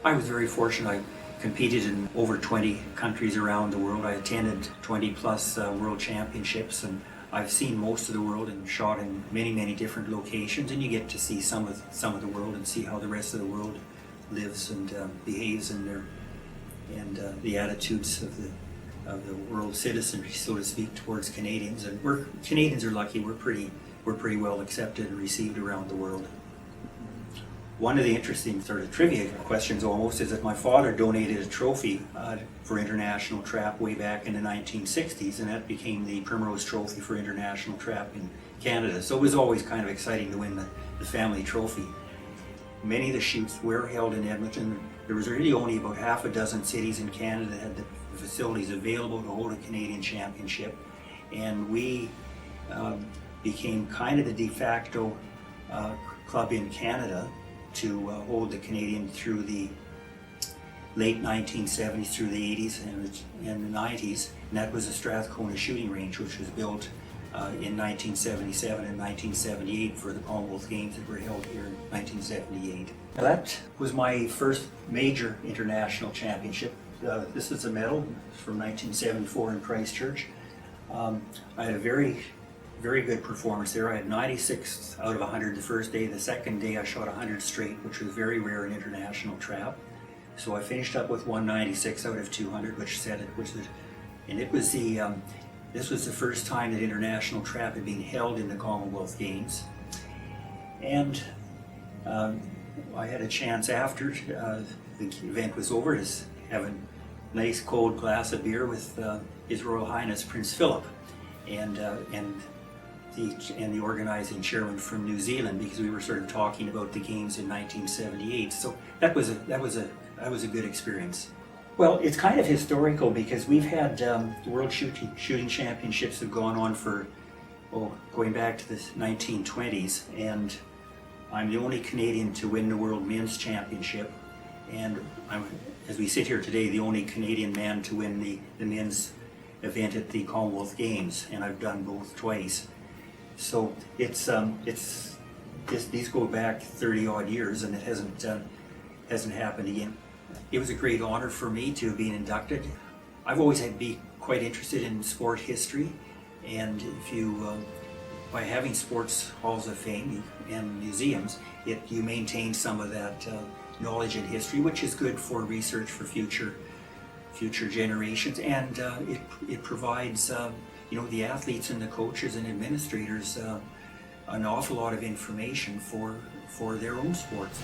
I was very fortunate. I competed in over 20 countries around the world. I attended 20 plus world championships, and I've seen most of the world and shot in many, many different locations, and you get to see some of the world and see how the rest of the world lives and behaves in their the attitudes of the world citizenry, so to speak, towards Canadians. And Canadians are lucky. We're pretty well accepted and received around the world. One of the interesting sort of trivia questions almost is that my father donated a trophy for international trap way back in the 1960s, and that became the Primrose Trophy for international trap in Canada. So it was always kind of exciting to win the family trophy. Many of the shoots were held in Edmonton. There was really only about half a dozen cities in Canada that had the facilities available to hold a Canadian championship, and we became kind of the de facto club in Canada to hold the Canadian through the late 1970s through the 80s and the 90s, and that was the Strathcona Shooting Range, which was built in 1977 and 1978 for the Commonwealth Games that were held here in 1978. Now that was my first major international championship. This is a medal from 1974 in Christchurch. I had a very good performance there. I had 96 out of 100 the first day. The second day I shot 100 straight, which was very rare in international trap. So I finished up with 196 out of 200, which said it was this was the first time that international trap had been held in the Commonwealth Games. And I had a chance after the event was over to have a nice cold glass of beer with His Royal Highness Prince Philip and the organizing chairman from New Zealand, because we were sort of talking about the games in 1978. So that was a good experience. Well, it's kind of historical because we've had the World Shooting Championships have gone on for going back to the 1920s, and I'm the only Canadian to win the World Men's Championship, and I'm, as we sit here today, the only Canadian man to win the men's event at the Commonwealth Games, and I've done both twice. So these go back 30 odd years, and it hasn't happened again. It was a great honor for me to have been inducted. I've always had to be quite interested in sport history, and if you by having sports halls of fame and museums, you maintain some of that knowledge and history, which is good for research for future generations, and it provides the athletes and the coaches and administrators an awful lot of information for their own sports.